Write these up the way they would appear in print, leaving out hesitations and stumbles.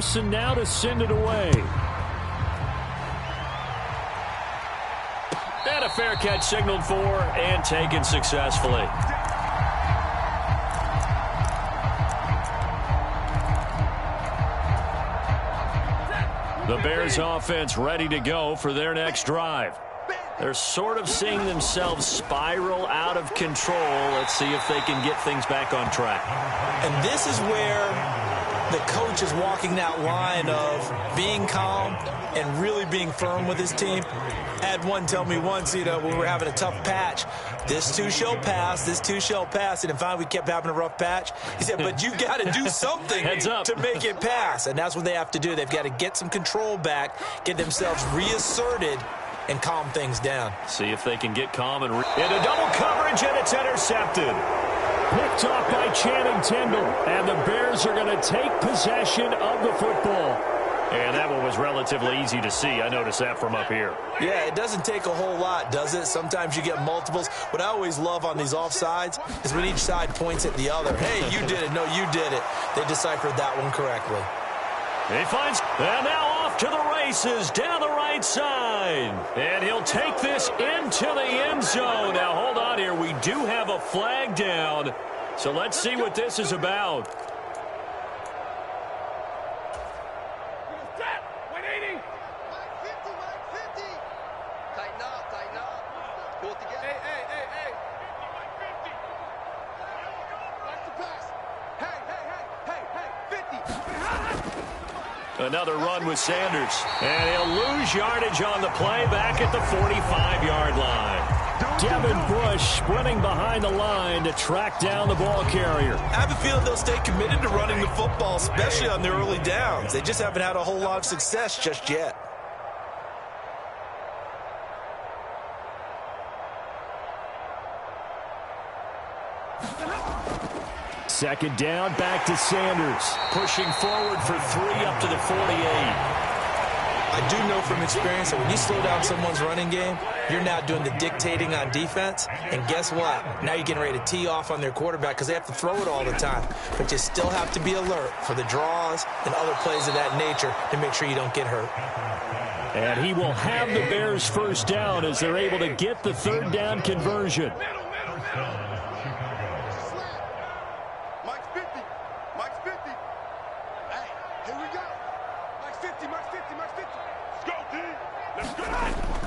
person now to send it away. And a fair catch signaled for and taken successfully. The Bears offense ready to go for their next drive. They're sort of seeing themselves spiral out of control. Let's see if they can get things back on track. And this is where the coach is walking that line of being calm and really being firm with his team. I had one tell me once, when we were having a tough patch, this too shall pass, this too shall pass. And finally we kept having a rough patch. He said, but you've got to do something to make it pass. And that's what they have to do. They've got to get some control back, get themselves reasserted, and calm things down. See if they can get calm and into double coverage, and it's intercepted. Picked off by Channing Tindall, and the Bears are going to take possession of the football. And that one was relatively easy to see. I noticed that from up here. Yeah, it doesn't take a whole lot, does it? Sometimes you get multiples. What I always love on these offsides is when each side points at the other. Hey, you did it. No, you did it. They deciphered that one correctly. He finds, and now off to the races down the right side. And he'll take this into the end zone. Now, hold on here. We do have a flag down. So let's see what this is about. Another run with Sanders. And he'll lose yardage on the play back at the 45-yard line. Devin Bush sprinting behind the line to track down the ball carrier. I have a feeling they'll stay committed to running the football, especially on their early downs. They just haven't had a whole lot of success just yet. Second down, back to Sanders. Pushing forward for 3 up to the 48. I do know from experience that when you slow down someone's running game, you're now doing the dictating on defense. And guess what? Now you're getting ready to tee off on their quarterback because they have to throw it all the time. But you still have to be alert for the draws and other plays of that nature to make sure you don't get hurt. And he will have the Bears first down as they're able to get the third down conversion.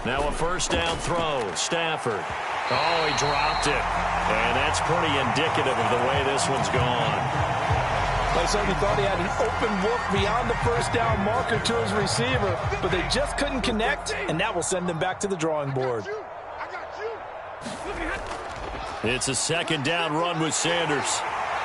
Now a first down throw. Stafford. Oh, he dropped it. And that's pretty indicative of the way this one's gone. They certainly thought he had an open look beyond the first down marker to his receiver, but they just couldn't connect, and that will send them back to the drawing board. It's a second down run with Sanders.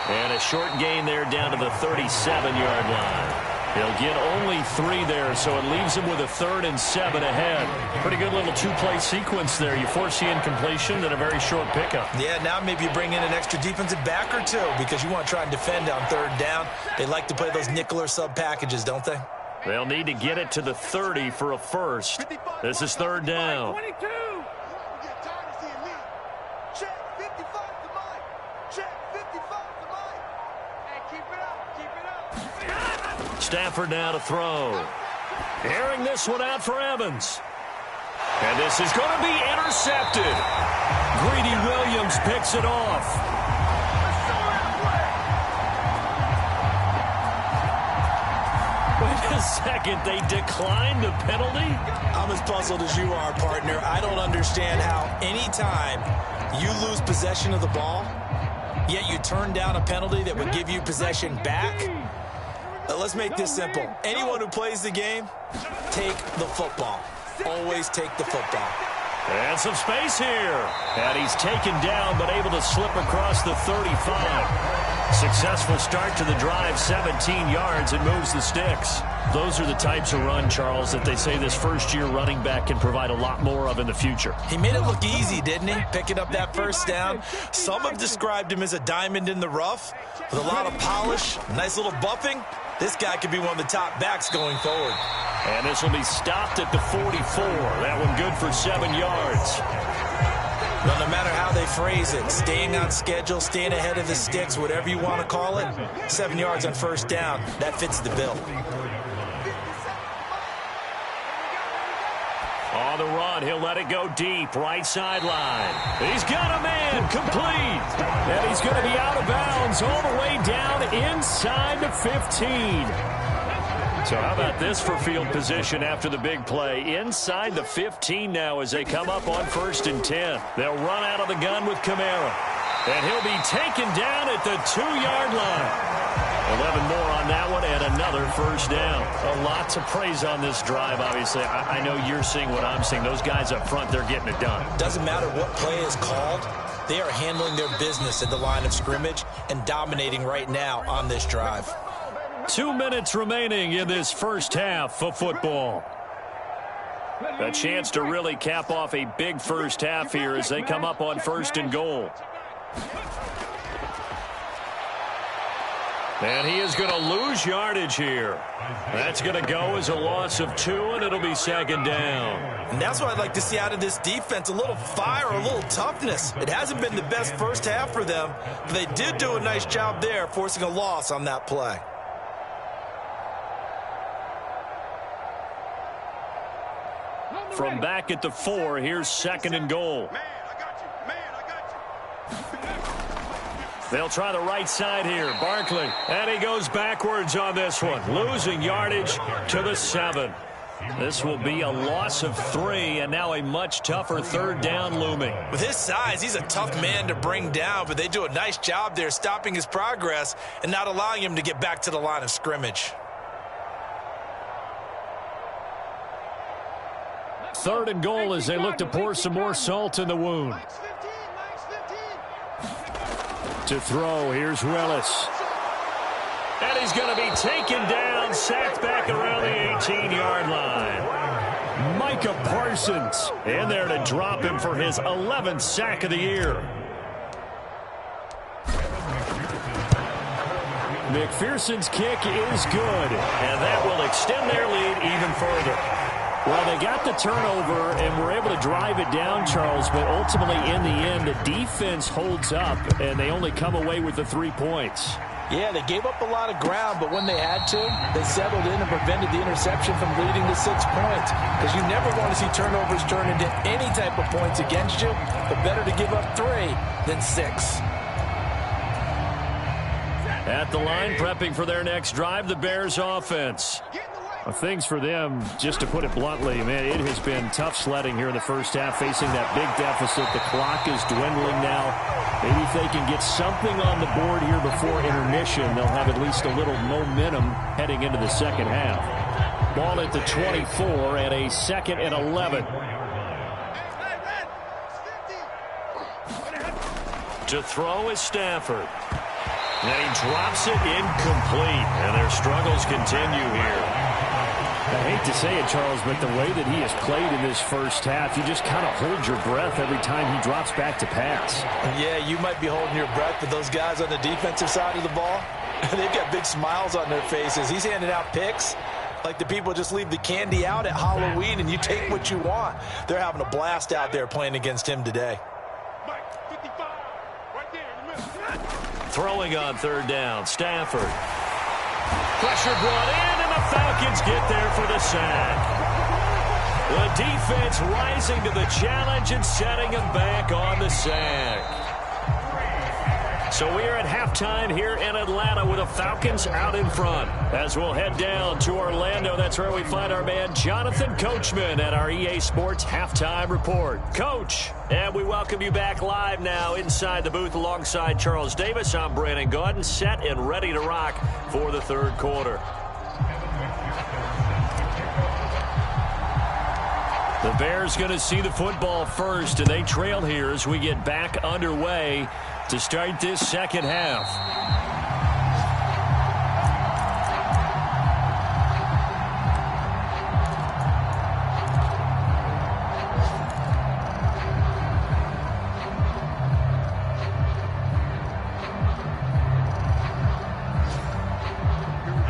And a short gain there down to the 37-yard line. He'll get only 3 there, so it leaves him with a 3rd and 7 ahead. Pretty good little 2-play sequence there. You force the incompletion and a very short pickup. Yeah, now maybe you bring in an extra defensive back or 2 because you want to try and defend on 3rd down. They like to play those nickel or sub packages, don't they? They'll need to get it to the 30 for a first. This is 3rd down. Stafford now to throw. Airing this one out for Evans. And this is going to be intercepted. Greedy Williams picks it off. Wait a second, they declined the penalty? I'm as puzzled as you are, partner. I don't understand how anytime you lose possession of the ball, yet you turn down a penalty that would give you possession back. Let's make this simple. Anyone who plays the game, take the football. Always take the football. And some space here. And he's taken down, but able to slip across the 35. Successful start to the drive, 17 yards, and moves the sticks. Those are the types of run, Charles, that they say this first-year running back can provide a lot more of in the future. He made it look easy, didn't he? Picking up that first down. Some have described him as a diamond in the rough with a lot of polish, nice little buffing. This guy could be one of the top backs going forward. And this will be stopped at the 44. That one good for 7 yards. Well, no matter how they phrase it, staying on schedule, staying ahead of the sticks, whatever you want to call it, 7 yards on first down, that fits the bill. On the run, he'll let it go deep, right sideline. He's got a man, complete. And he's going to be out of bounds all the way down inside the 15. So how about this for field position after the big play? Inside the 15 now as they come up on 1st and 10. They'll run out of the gun with Kamara. And he'll be taken down at the 2-yard line. 11 more on that one and another first down. A lot to praise on this drive, obviously. I know you're seeing what I'm seeing. Those guys up front, they're getting it done. Doesn't matter what play is called. They are handling their business at the line of scrimmage and dominating right now on this drive. 2 minutes remaining in this first half of football. A chance to really cap off a big first half here as they come up on 1st and goal. And he is going to lose yardage here. That's going to go as a loss of 2, and it'll be 2nd down. And that's what I'd like to see out of this defense, a little fire, a little toughness. It hasn't been the best first half for them, but they did do a nice job there, forcing a loss on that play. From back at the 4, here's 2nd and goal. They'll try the right side here. Barkley. And he goes backwards on this one. Losing yardage to the 7. This will be a loss of 3, and now a much tougher 3rd down looming. With his size, he's a tough man to bring down, but they do a nice job there stopping his progress and not allowing him to get back to the line of scrimmage. 3rd and goal as they look to pour some more salt in the wound. To throw, here's Willis. And he's going to be taken down, sacked back around the 18-yard line. Micah Parsons in there to drop him for his 11th sack of the year. McPherson's kick is good. And that will extend their lead even further. Well, they got the turnover and were able to drive it down, Charles, but ultimately in the end, the defense holds up, and they only come away with the 3 points. Yeah, they gave up a lot of ground, but when they had to, they settled in and prevented the interception from leading to 6 points. Because you never want to see turnovers turn into any type of points against you, but better to give up 3 than 6. At the line, prepping for their next drive, the Bears offense. Well, things for them, just to put it bluntly, man, it has been tough sledding here in the first half, facing that big deficit. The clock is dwindling now. Maybe if they can get something on the board here before intermission, they'll have at least a little momentum heading into the second half. Ball at the 24 and a 2nd and 11. To throw is Stafford. And he drops it incomplete. And their struggles continue here. I hate to say it, Charles, but the way that he has played in this first half, you just kind of hold your breath every time he drops back to pass. Yeah, you might be holding your breath, but those guys on the defensive side of the ball, they've got big smiles on their faces. He's handing out picks like the people just leave the candy out at Halloween and you take what you want. They're having a blast out there playing against him today. Throwing on 3rd down, Stafford. Pressure brought in, and the Falcons get there for the sack. The defense rising to the challenge and setting them back on the sack. So we are at halftime here in Atlanta with the Falcons out in front. As we'll head down to Orlando, that's where we find our man Jonathan Coachman at our EA Sports Halftime Report. Coach, and we welcome you back live now inside the booth alongside Charles Davis. I'm Brandon Gaudin, set and ready to rock for the 3rd quarter. The Bears going to see the football first, and they trail here as we get back underway to start this second half.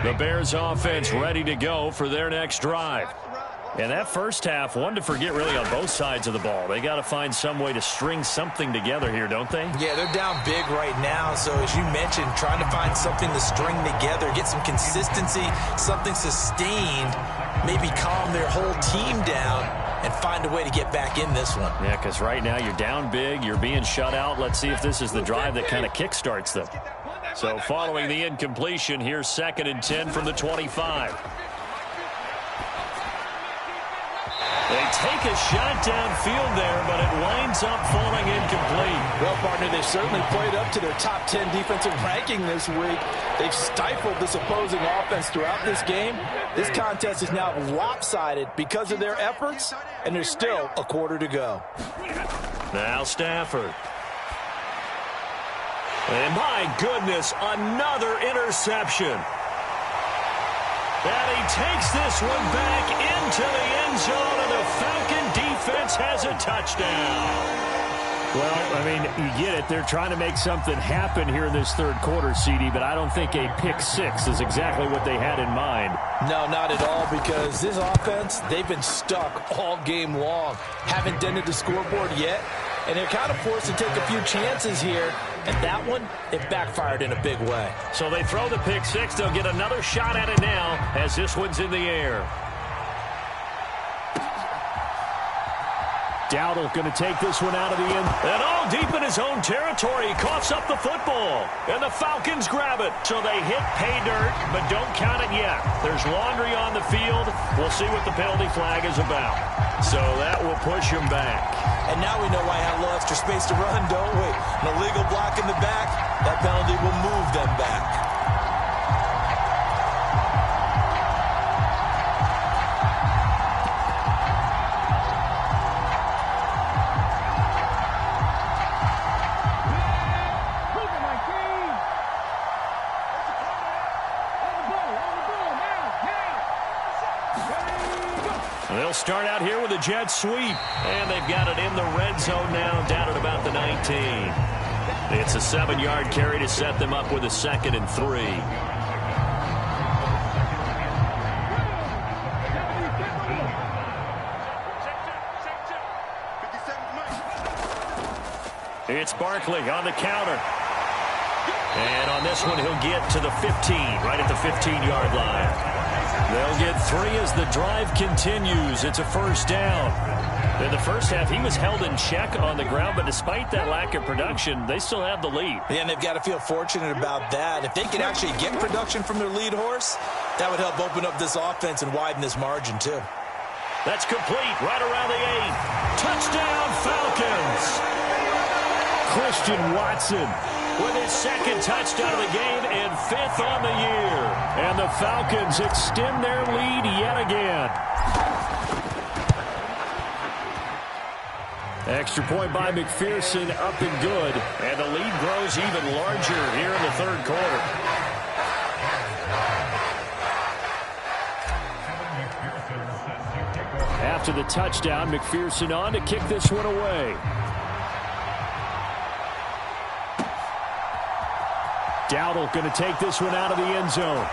The Bears offense ready to go for their next drive. And that first half, one to forget really on both sides of the ball. They got to find some way to string something together here, don't they? Yeah, they're down big right now. So as you mentioned, trying to find something to string together, get some consistency, something sustained, maybe calm their whole team down and find a way to get back in this one. Yeah, because right now you're down big, you're being shut out. Let's see if this is the drive that kind of kickstarts them. So following the incompletion, here's 2nd and 10 from the 25. They take a shot downfield there, but it winds up falling incomplete. Well, partner, they've certainly played up to their top 10 defensive ranking this week. They've stifled this opposing offense throughout this game. This contest is now lopsided because of their efforts, and there's still a quarter to go. Now Stafford. And my goodness, another interception. And he takes this one back into the end zone, and the Falcon defense has a touchdown. Well, I mean, you get it. They're trying to make something happen here in this third quarter, CD, but I don't think a pick six is exactly what they had in mind. No, not at all, because this offense, they've been stuck all game long. Haven't dented the scoreboard yet, and they're kind of forced to take a few chances here. And that one, it backfired in a big way. So they throw the pick six. They'll get another shot at it now as this one's in the air. Dowdle going to take this one out of the end. And all deep in his own territory. He coughs up the football. And the Falcons grab it. So they hit pay dirt, but don't count it yet. There's laundry on the field. We'll see what the penalty flag is about. So that will push him back. And now we know why I had a little extra space to run, don't we? An illegal block in the back. That penalty will move them back. They'll start out here with a jet sweep. And they've got it in the red zone now, down at about the 19. It's a 7-yard carry to set them up with a 2nd and 3. It's Barkley on the counter. And on this one, he'll get to the 15, right at the 15-yard line. They'll get 3 as the drive continues. It's a first down. In the first half, he was held in check on the ground, but despite that lack of production, they still have the lead. Yeah, and they've got to feel fortunate about that. If they could actually get production from their lead horse, that would help open up this offense and widen this margin, too. That's complete right around the 8. Touchdown, Falcons! Christian Watson with his 2nd touchdown of the game and 5th on the year. And the Falcons extend their lead yet again. Extra point by McPherson, up and good. And the lead grows even larger here in the third quarter. After the touchdown, McPherson on to kick this one away. Dowdle going to take this one out of the end zone.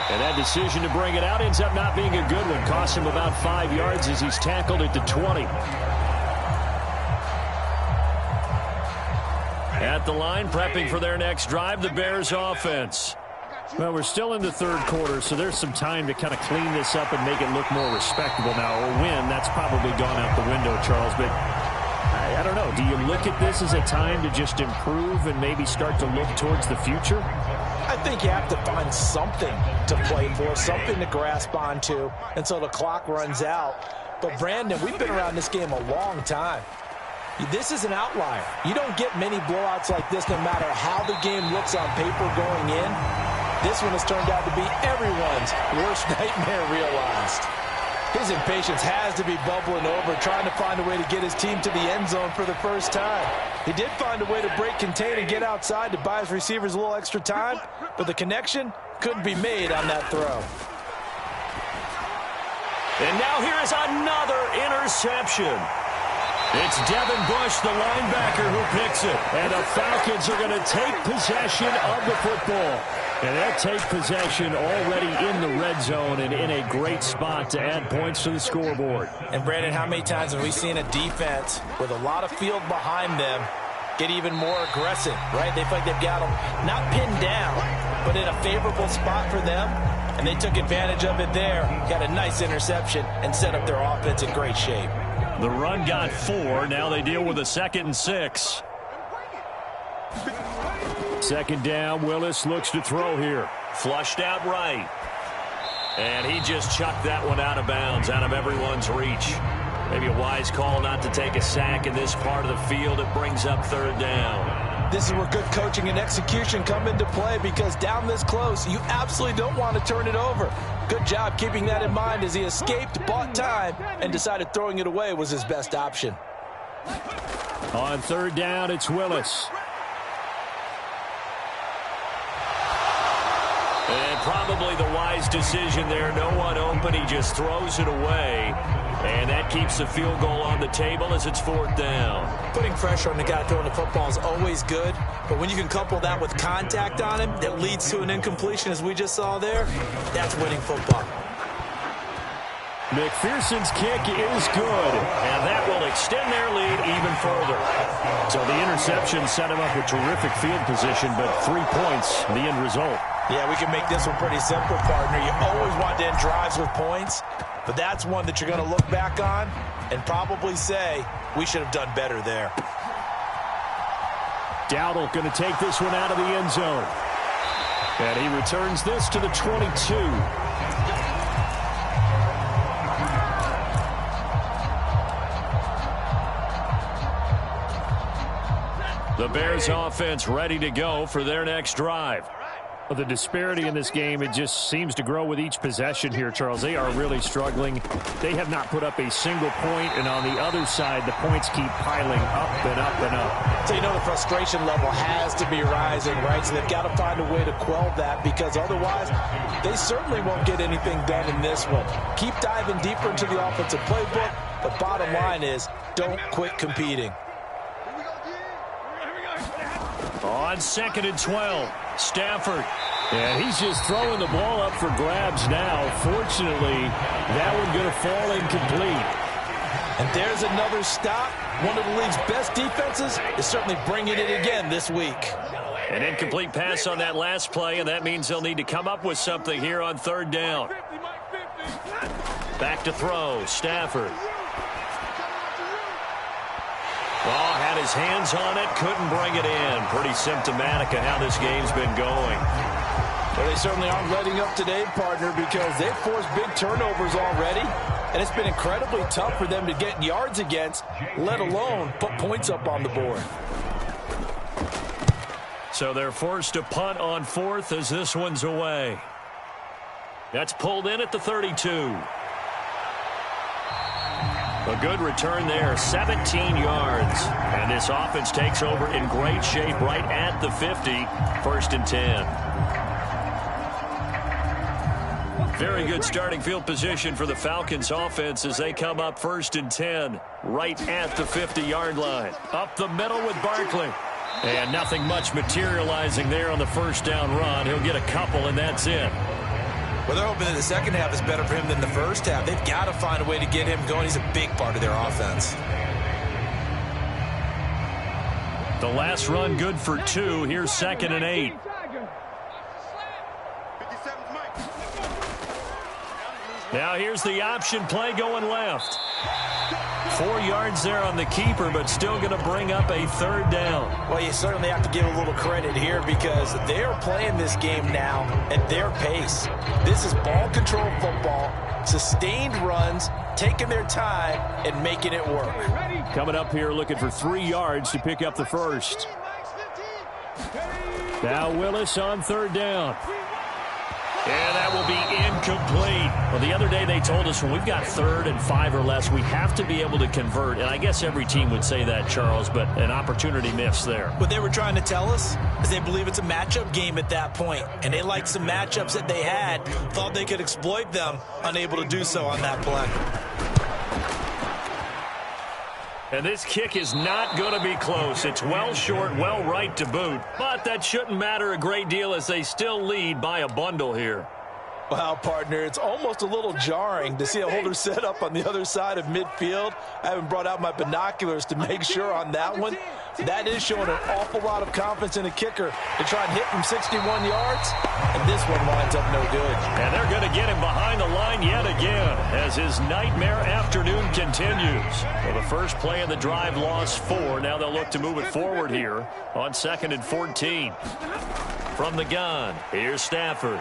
And that decision to bring it out ends up not being a good one. Costs him about 5 yards as he's tackled at the 20. At the line, prepping for their next drive, the Bears offense. Well, we're still in the third quarter, so there's some time to kind of clean this up and make it look more respectable now. Or win, that's probably gone out the window, Charles. But I don't know. Do you look at this as a time to just improve and maybe start to look towards the future? I think you have to find something to play for, something to grasp onto until the clock runs out. But, Brandon, we've been around this game a long time. This is an outlier. You don't get many blowouts like this no matter how the game looks on paper going in. This one has turned out to be everyone's worst nightmare realized. His impatience has to be bubbling over, trying to find a way to get his team to the end zone for the first time. He did find a way to break contain and get outside to buy his receivers a little extra time, but the connection couldn't be made on that throw. And now here is another interception. It's Devin Bush, the linebacker, who picks it. And the Falcons are going to take possession of the football. And they'll take possession already in the red zone and in a great spot to add points to the scoreboard. And, Brandon, how many times have we seen a defense with a lot of field behind them get even more aggressive, right? They feel like they've got them not pinned down, but in a favorable spot for them, and they took advantage of it there, got a nice interception, and set up their offense in great shape. The run got 4. Now they deal with a 2nd and 6. Second down, Willis looks to throw here. Flushed out right. And he just chucked that one out of bounds, out of everyone's reach. Maybe a wise call not to take a sack in this part of the field. It brings up 3rd down. This is where good coaching and execution come into play, because down this close, you absolutely don't want to turn it over. Good job keeping that in mind as he escaped, bought time, and decided throwing it away was his best option. On 3rd down, it's Willis. And probably the wise decision there. No one open. He just throws it away. And that keeps the field goal on the table as it's 4th down. Putting pressure on the guy throwing the football is always good, but when you can couple that with contact on him that leads to an incompletion, as we just saw there, that's winning football. McPherson's kick is good. And that will extend their lead even further. So the interception set him up with terrific field position, but 3 points, the end result. Yeah, we can make this one pretty simple, partner. You always want to end drives with points, but that's one that you're going to look back on and probably say, we should have done better there. Dowdle going to take this one out of the end zone. And he returns this to the 22. The Bears offense ready to go for their next drive. The disparity in this game, it just seems to grow with each possession here, Charles. They are really struggling. They have not put up a single point, and on the other side, the points keep piling up and up and up. So you know the frustration level has to be rising, right? So they've got to find a way to quell that, because otherwise they certainly won't get anything done in this one. Keep diving deeper into the offensive playbook, but bottom line is don't quit competing. On 2nd and 12, Stafford. And he's just throwing the ball up for grabs now. Fortunately, that one going to fall incomplete. And there's another stop. One of the league's best defenses is certainly bringing it again this week. An incomplete pass on that last play, and that means they'll need to come up with something here on 3rd down. Back to throw, Stafford. Oh, had his hands on it, couldn't bring it in. Pretty symptomatic of how this game's been going. Well, they certainly aren't letting up today, partner, because they've forced big turnovers already, and it's been incredibly tough for them to get yards against, let alone put points up on the board. So they're forced to punt on 4th as this one's away. That's pulled in at the 32. A good return there, 17 yards. And this offense takes over in great shape right at the 50, 1st and 10. Very good starting field position for the Falcons offense as they come up 1st and 10, right at the 50-yard line. Up the middle with Barkley. And nothing much materializing there on the 1st down run. He'll get a couple, and that's it. Well, they're hoping that the second half is better for him than the first half. They've got to find a way to get him going. He's a big part of their offense. The last run good for 2. Here's 2nd and 8. Now here's the option play going left. 4 yards there on the keeper, but still going to bring up a 3rd down. Well, you certainly have to give a little credit here because they're playing this game now at their pace. This is ball control football, sustained runs, taking their time and making it work. Coming up here looking for 3 yards to pick up the first. Now Willis on 3rd down. And that will be incomplete. Well, the other day they told us when we've got 3rd and 5 or less, we have to be able to convert. And I guess every team would say that, Charles, but an opportunity missed there. What they were trying to tell us is they believe it's a matchup game at that point. And they liked some matchups that they had, thought they could exploit them, unable to do so on that play. And this kick is not going to be close. It's well short, well right to boot. But that shouldn't matter a great deal as they still lead by a bundle here. Wow, partner, it's almost a little jarring to see a holder set up on the other side of midfield. I haven't brought out my binoculars to make sure on that one. That is showing an awful lot of confidence in a kicker to try and hit from 61 yards, and this one winds up no good. And they're going to get him behind the line yet again as his nightmare afternoon continues. Well, the first play of the drive lost 4. Now they'll look to move it forward here on 2nd and 14. From the gun, here's Stafford.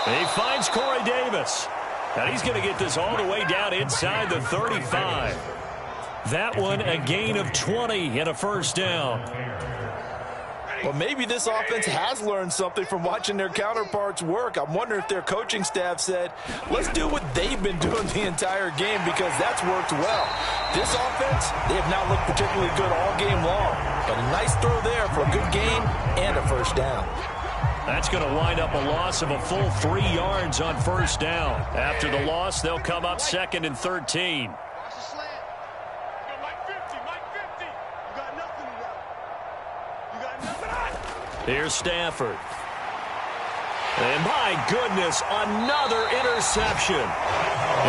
He finds Corey Davis. And he's going to get this all the way down inside the 35. That one a gain of 20 and a first down. Well, maybe this offense has learned something from watching their counterparts work. I'm wondering if their coaching staff said, let's do what they've been doing the entire game because that's worked well. This offense, they have not looked particularly good all game long. But a nice throw there for a good gain and a first down. That's going to wind up a loss of a full 3 yards on first down. After the loss, they'll come up 2nd and 13. Here's Stafford. And my goodness, another interception.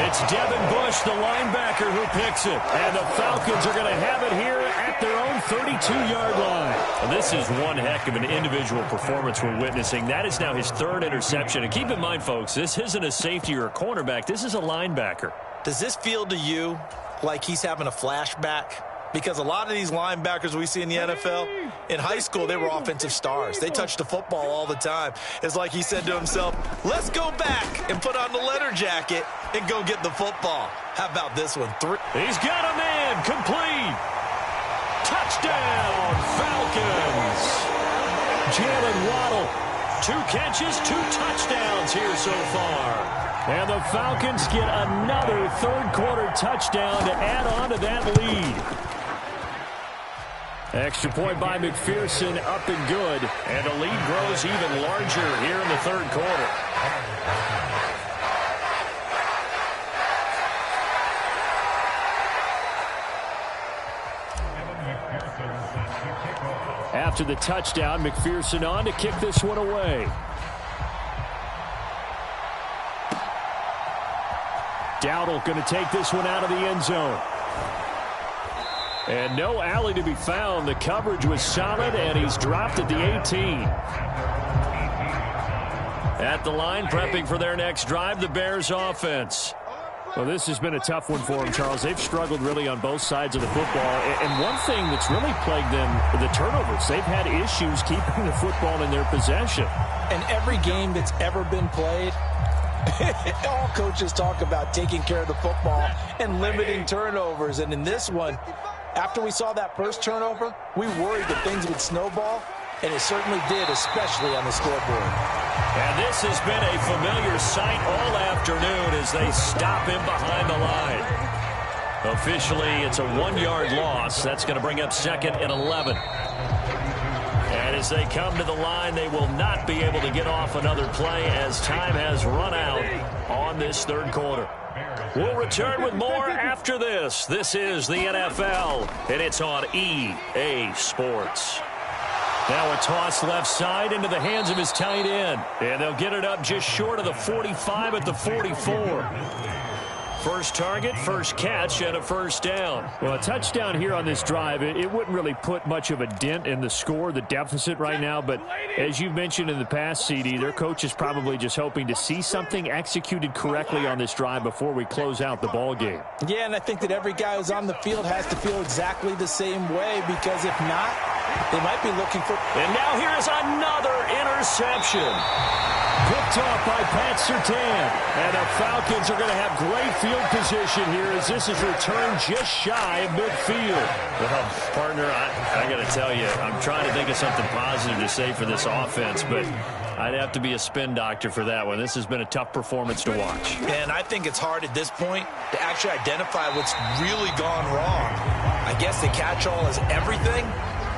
It's Devin Bush, the linebacker, who picks it. And the Falcons are going to have it here at their own 32-yard line. And this is one heck of an individual performance we're witnessing. That is now his 3rd interception. And keep in mind, folks, this isn't a safety or a cornerback. This is a linebacker. Does this feel to you like he's having a flashback? Because a lot of these linebackers we see in the NFL, in high school, they were offensive stars. They touched the football all the time. It's like he said to himself, let's go back and put on the letter jacket and go get the football. How about this one? He's got a man complete. Touchdown, Falcons. Jalen Waddle, 2 catches, 2 touchdowns here so far. And the Falcons get another third-quarter touchdown to add on to that lead. Extra point by McPherson, up and good. And the lead grows even larger here in the third quarter. After the touchdown, McPherson on to kick this one away. Dowdle going to take this one out of the end zone. And no alley to be found. The coverage was solid, and he's dropped at the 18. At the line, prepping for their next drive, the Bears offense. Well, this has been a tough one for them, Charles. They've struggled really on both sides of the football. And one thing that's really plagued them, the turnovers. They've had issues keeping the football in their possession. And every game that's ever been played, all coaches talk about taking care of the football and limiting turnovers. And in this one, after we saw that first turnover, we worried that things would snowball, and it certainly did, especially on the scoreboard. And this has been a familiar sight all afternoon as they stop him behind the line. Officially, it's a 1-yard loss. That's going to bring up 2nd and 11. And as they come to the line, they will not be able to get off another play as time has run out on this third quarter. We'll return with more after this. This is the NFL, and it's on EA Sports. Now a toss left side into the hands of his tight end. And they'll get it up just short of the 45 at the 44. First target, first catch, and a first down. Well, a touchdown here on this drive, it wouldn't really put much of a dent in the score, the deficit right now. But as you've mentioned in the past, CD, their coach is probably just hoping to see something executed correctly on this drive before we close out the ball game. Yeah, and I think that every guy who's on the field has to feel exactly the same way, because if not, they might be looking for... And now here is another interception. Picked off by Pat Surtain. And the Falcons are going to have great field position here as this is returned just shy of midfield. Well, partner, I got to tell you, I'm trying to think of something positive to say for this offense, but I'd have to be a spin doctor for that one. This has been a tough performance to watch. And I think it's hard at this point to actually identify what's really gone wrong. I guess the catch-all is everything.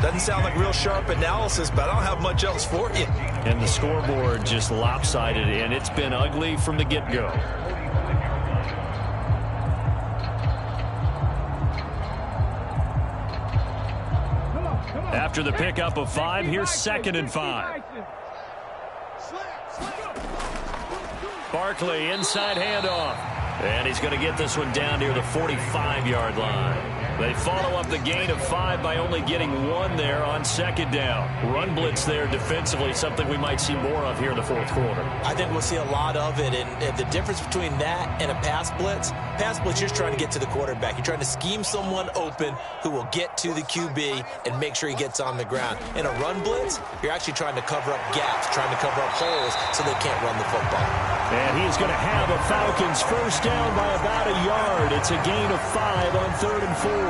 Doesn't sound like real sharp analysis, but I don't have much else for you. And the scoreboard just lopsided, and it's been ugly from the get-go. After the pickup of 5, here's 2nd and 5. Barkley, inside handoff. And he's going to get this one down near the 45-yard line. They follow up the gain of 5 by only getting 1 there on 2nd down. Run blitz there defensively, something we might see more of here in the 4th quarter. I think we'll see a lot of it, and the difference between that and a pass blitz, you're trying to get to the quarterback. You're trying to scheme someone open who will get to the QB and make sure he gets on the ground. In a run blitz, you're actually trying to cover up gaps, trying to cover up holes so they can't run the football. And he's going to have a Falcons first down by about a yard. It's a gain of 5 on 3rd and 4.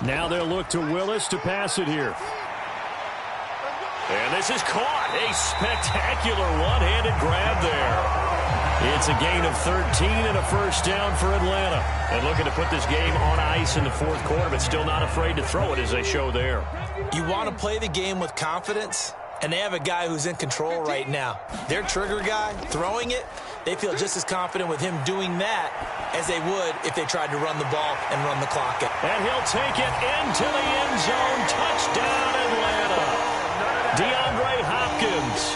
Now they'll look to Willis to pass it here. And this is caught. A spectacular one-handed grab there. It's a gain of 13 and a first down for Atlanta. And looking to put this game on ice in the 4th quarter, but still not afraid to throw it as they show there. You want to play the game with confidence, and they have a guy who's in control right now. Their trigger guy, throwing it, they feel just as confident with him doing that as they would if they tried to run the ball and run the clock out. And he'll take it into the end zone. Touchdown, Atlanta. DeAndre Hopkins,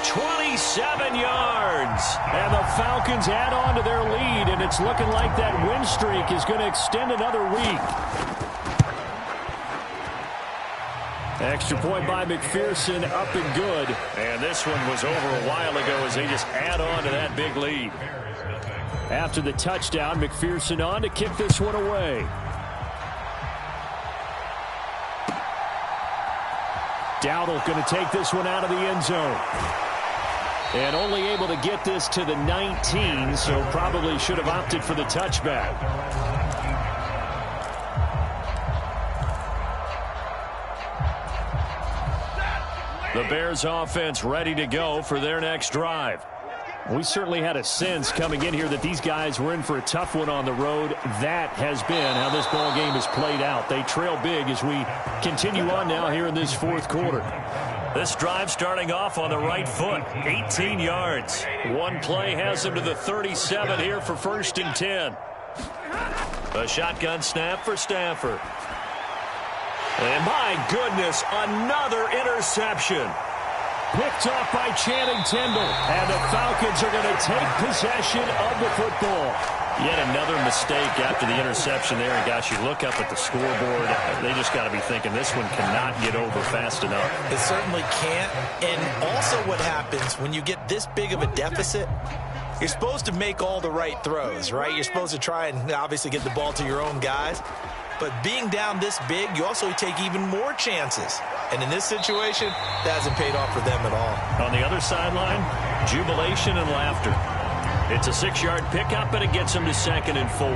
27 yards. And the Falcons add on to their lead, and it's looking like that win streak is going to extend another week. Extra point by McPherson, up and good. And this one was over a while ago as they just add on to that big lead. After the touchdown, McPherson on to kick this one away. Dowdle going to take this one out of the end zone. And only able to get this to the 19, so probably should have opted for the touchback. The Bears offense ready to go for their next drive. We certainly had a sense coming in here that these guys were in for a tough one on the road. That has been how this ball game has played out. They trail big as we continue on now here in this 4th quarter. This drive starting off on the right foot, 18 yards. One play has them to the 37 here for 1st and 10. A shotgun snap for Stafford. And my goodness, another interception. Picked off by Channing Tindall. And the Falcons are going to take possession of the football. Yet another mistake after the interception there. And gosh, you look up at the scoreboard, they just got to be thinking this one cannot get over fast enough. It certainly can't. And also what happens when you get this big of a deficit, you're supposed to make all the right throws, right? You're supposed to try and obviously get the ball to your own guys. But being down this big, you also take even more chances. And in this situation, that hasn't paid off for them at all. On the other sideline, jubilation and laughter. It's a 6-yard pickup, and it gets them to 2nd and 4.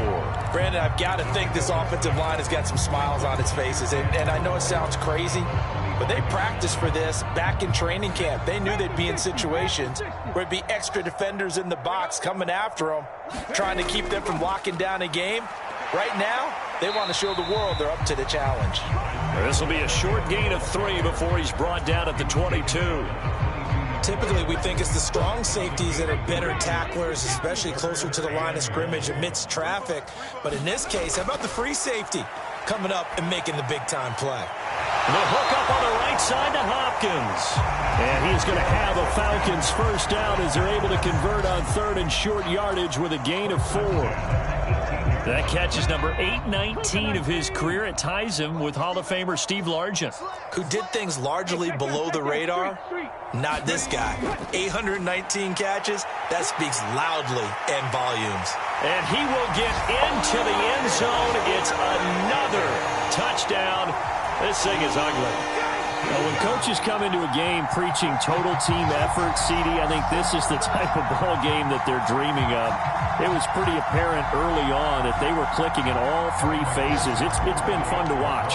Brandon, I've got to think this offensive line has got some smiles on its faces. And I know it sounds crazy, but they practiced for this back in training camp. They knew they'd be in situations where it'd be extra defenders in the box coming after them, trying to keep them from locking down a game. Right now, they want to show the world they're up to the challenge. This will be a short gain of 3 before he's brought down at the 22. Typically, we think it's the strong safeties that are better tacklers, especially closer to the line of scrimmage amidst traffic. But in this case, how about the free safety coming up and making the big-time play? The hook up on the right side to Hopkins. And he's going to have a Falcons first down as they're able to convert on 3rd and short yardage with a gain of 4. That catch is number 819 of his career. It ties him with Hall of Famer Steve Largent, who did things largely below the radar. Not this guy. 819 catches, that speaks loudly and volumes. And he will get into the end zone. It's another touchdown. This thing is ugly. Well, when coaches come into a game preaching total team effort, CD, I think this is the type of ball game that they're dreaming of. It was pretty apparent early on that they were clicking in all 3 phases. It's been fun to watch.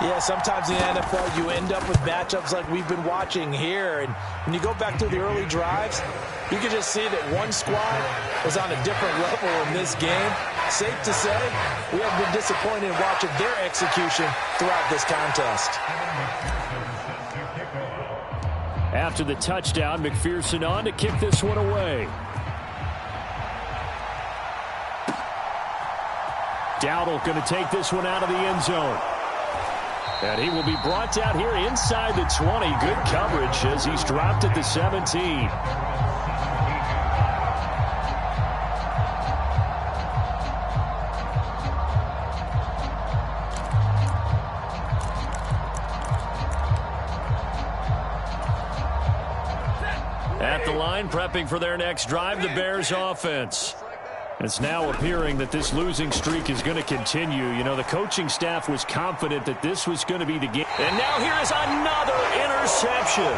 Yeah, sometimes in the NFL you end up with matchups like we've been watching here. And when you go back to the early drives, you can just see that one squad was on a different level in this game. Safe to say, we have been disappointed in watching their execution throughout this contest. After the touchdown, McPherson on to kick this one away. Dowdle going to take this one out of the end zone. And he will be brought down here inside the 20. Good coverage as he's dropped at the 17. At the line, prepping for their next drive, the Bears offense. It's now appearing that this losing streak is going to continue. You know, the coaching staff was confident that this was going to be the game. And now here is another interception.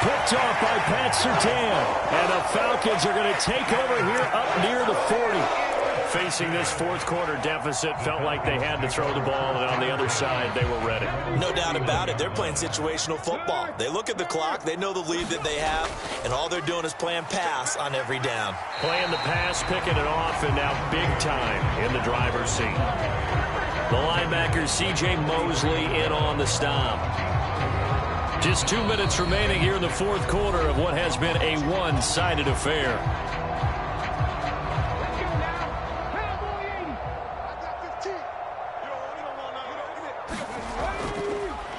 Picked off by Pat Surtain. And the Falcons are going to take over here up near the 40. Facing this fourth quarter deficit, felt like they had to throw the ball, and on the other side, they were ready. No doubt about it. They're playing situational football. They look at the clock, they know the lead that they have, and all they're doing is playing pass on every down. Playing the pass, picking it off, and now big time in the driver's seat. The linebacker, C.J. Mosley, in on the stop. Just 2 minutes remaining here in the fourth quarter of what has been a one-sided affair.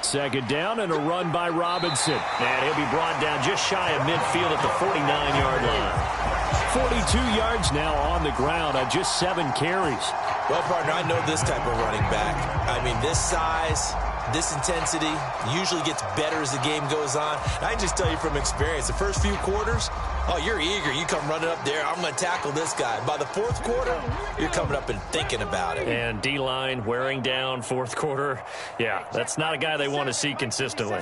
Second down and a run by Robinson. And he'll be brought down just shy of midfield at the 49-yard line. 42 yards now on the ground on just 7 carries. Well, partner, I know this type of running back. I mean, this size, this intensity usually gets better as the game goes on. And I can just tell you from experience, the first few quarters, oh, you're eager. You come running up there, I'm going to tackle this guy. By the fourth quarter, you're coming up and thinking about it. And D-line wearing down fourth quarter. Yeah, that's not a guy they want to see consistently.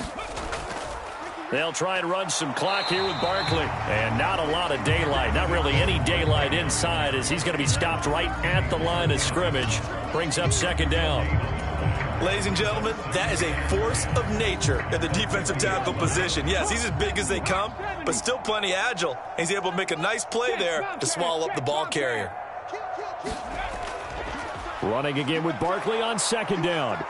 They'll try and run some clock here with Barkley. And not a lot of daylight. Not really any daylight inside as he's going to be stopped right at the line of scrimmage. Brings up second down. Ladies and gentlemen, that is a force of nature at the defensive tackle position. Yes, he's as big as they come, but still plenty agile. He's able to make a nice play there to swallow up the ball carrier. Running again with Barkley on second down.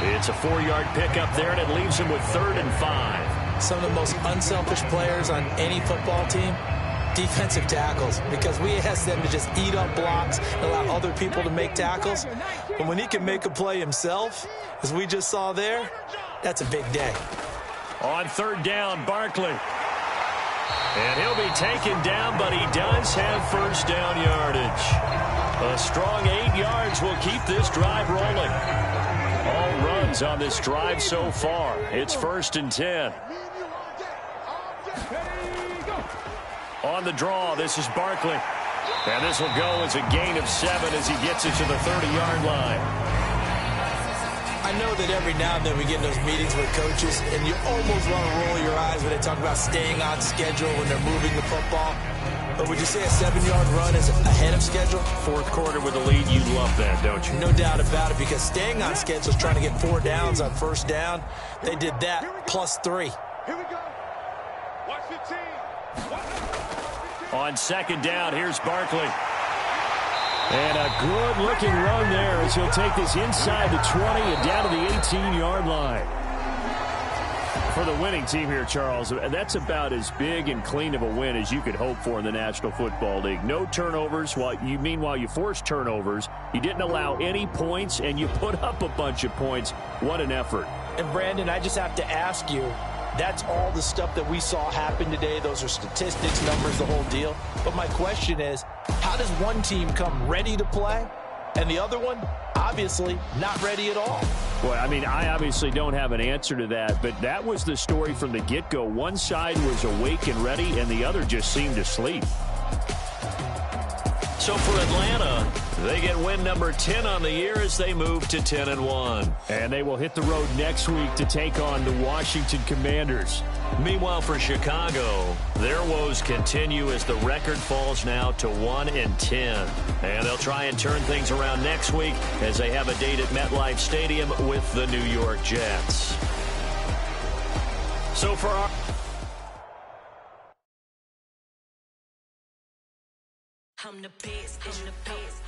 It's a 4-yard pickup there, and it leaves him with 3rd and 5. Some of the most unselfish players on any football team, defensive tackles, because we ask them to just eat up blocks and allow other people to make tackles. But when he can make a play himself, as we just saw there, that's a big day. On 3rd down, Barkley. And he'll be taken down, but he does have first down yardage. A strong 8 yards will keep this drive rolling. All runs on this drive so far. It's 1st and 10. On the draw, this is Barkley. And this will go as a gain of 7 as he gets it to the 30-yard line. I know that every now and then we get in those meetings with coaches, and you almost want to roll your eyes when they talk about staying on schedule when they're moving the football. But would you say a 7-yard run is ahead of schedule? Fourth quarter with a lead, you love that, don't you? No doubt about it, because staying on schedule is trying to get 4 downs on first down. They did that plus 3. Here we go. Watch the team. On second down, here's Barkley. And a good-looking run there as he'll take this inside the 20 and down to the 18-yard line. For the winning team here, Charles, that's about as big and clean of a win as you could hope for in the National Football League. No turnovers. Meanwhile, you forced turnovers. You didn't allow any points, and you put up a bunch of points. What an effort. And, Brandon, I just have to ask you, that's all the stuff that we saw happen today. Those are statistics, numbers, the whole deal. But my question is, how does one team come ready to play and the other one, obviously, not ready at all? Boy, I mean, I obviously don't have an answer to that, but that was the story from the get-go. One side was awake and ready, and the other just seemed to sleep. So for Atlanta, they get win number 10 on the year as they move to 10-1. And they will hit the road next week to take on the Washington Commanders. Meanwhile, for Chicago, their woes continue as the record falls now to 1-10. And they'll try and turn things around next week as they have a date at MetLife Stadium with the New York Jets. So for our... I'm the best, I'm the best,